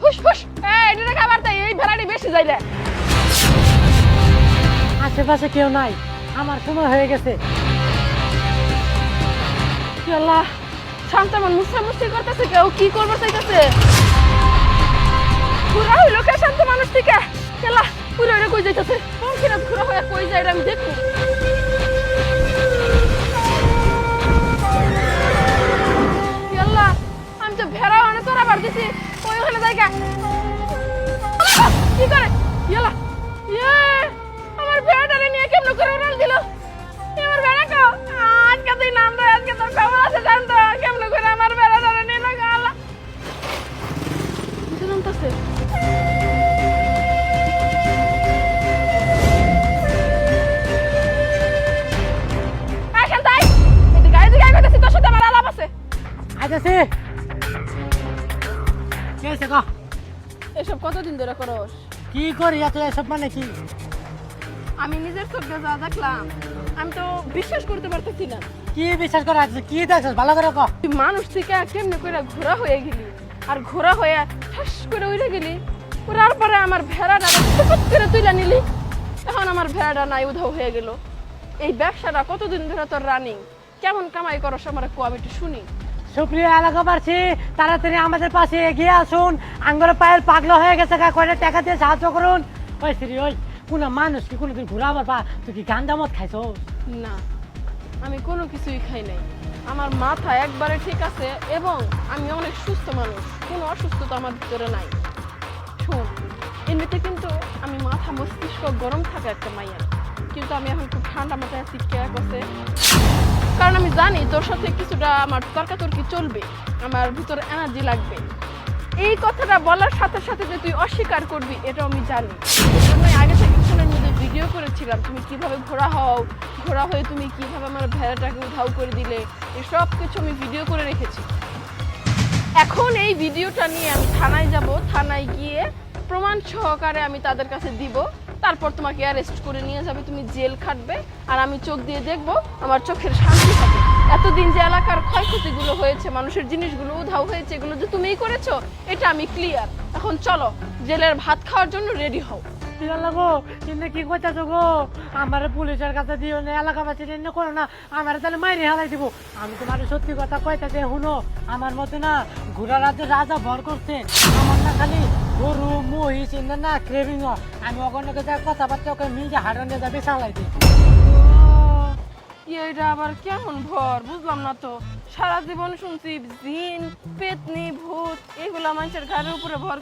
হুশ হুশ, এটা খাবার তাই এই ভেড়াটি বেশি যাইলে। আশেপাশে কেউ নাই, আমার সময় হয়ে গেছে। কি আল্লাহ, শান্তমন মুসরামুসরি করতেছে, কেউ কি করবে চাইতেছে? পুরা হইলো কে শান্ত মানুষ থেকে? কেলা পুরো এটা কই যাইতেছে? কোন কিরাত ঘুরা হয়ে কই যায় এটা আমি দেখবো। কি আল্লাহ, আমি তো ভেড়া অনেক চড়াবার দিছি, ওই ওখানে জায়গা কি করে? ইয়ালা ইয়ে, আমার ভেড়াটারে নিয়ে কেমন করে উড়াল দিল? আমার ভেড়া কো আজকে তুই নাম দে, আজকে তোর খবর আছে জানতো কেমন করে আমার ভেড়াটারে নিয়ে লাগা। আল্লাহ কিছু নামতেছে। আসেন তাই এদিকে গাড়ি দিকে আইতেছি, তোর সাথে আমার আলাপ আছে। আইতাছি। কে আছে গো? এসব কতদিন ধরে করস? কি করি এত এসব মানে কি? আমি নিজের চোখে যা দেখলাম আমি তো বিশ্বাস করতে পারতেছি না। কি বিশ্বাস করা আছে? কি দেখছিস ভালো করে কো। তুই মানুষ থেকে কেমনে করে ঘোরা হয়ে গেলি, আর ঘোরা হয়ে ঠাস করে উড়ে গেলি, উড়ার পরে আমার ভেড়াটা টুকুট করে তুইলা নিলি। এখন আমার ভেড়াটা নাই, উধাও হয়ে গেল। এই ব্যবসাটা কতদিন ধরে তোর রানিং? কেমন কামাই করস আমার কো, আমি একটু শুনি। সুপ্রিয় এলাকাবাসী, তাড়াতাড়ি আমাদের পাশে এগিয়ে আসুন। আঙ্গুর পায়ের পাগলা হয়ে গেছে, কয়টা টাকা দিয়ে সাহায্য করুন। ওই শ্রী ওই কোন মানুষ কি কোনোদিন ঘুরাবার পা? তুই কি গান্দা মত খাইছো? না, আমি কোনো কিছুই খাই নাই। আমার মাথা একবারে ঠিক আছে এবং আমি অনেক সুস্থ মানুষ, কোনো অসুস্থতা আমার ভিতরে নাই। শোন, এমনিতে কিন্তু আমি মাথা মস্তিষ্ক গরম থাকা একটা মাইয়া, কিন্তু আমি এখন খুব ঠান্ডা মাথায় আছি। কে করছে? কারণ আমি জানি তোর সাথে কিছুটা আমার তর্কাতর্কি চলবে, আমার ভিতরে এনার্জি লাগবে। এই কথাটা বলার সাথে সাথে যে তুই অস্বীকার করবি এটাও আমি জানি। আমি আগে থেকে ফোনের মধ্যে ভিডিও করেছিলাম তুমি কিভাবে ঘোরা হও, ঘোরা হয়ে তুমি কিভাবে আমার ভেড়াটাকে উধাও করে দিলে, এসব কিছু আমি ভিডিও করে রেখেছি। এখন এই ভিডিওটা নিয়ে আমি থানায় যাব, থানায় গিয়ে প্রমাণ সহকারে আমি তাদের কাছে দিব। তারপর তোমাকে অ্যারেস্ট করে নিয়ে যাবে, তুমি জেল খাটবে, আর আমি চোখ দিয়ে দেখবো, আমার চোখের শান্তি হবে। এতদিন যে এলাকার ক্ষয়ক্ষতিগুলো হয়েছে, মানুষের জিনিসগুলো উধাও হয়েছে, এগুলো যে তুমিই করেছো এটা আমি ক্লিয়ার। এখন চলো জেলের ভাত খাওয়ার জন্য রেডি হও। গো কিন্তু কি করতেছো গো? আমার পুলিশের কাছে দিও না, এলাকাবাসী এনে করো না, আমার তাহলে মাইরে হালাই দিব। আমি তোমার সত্যি কথা কইতাছে, শুনো, আমার মতে না ঘোড়া রাজ্যে রাজা ভর করছে। আমার না খালি গরু মহিষ এনে না ক্রেভিং, আমি অগণকে যা কথাবার্তা ওকে মিলছে হারান দিয়ে যাবে চালাই দিই। এটা আবার কেমন ভর বুঝলাম না তো। সারা জীবন শুনছি জিন পেতনি ভূত এগুলা মানুষের ঘরের উপরে ভর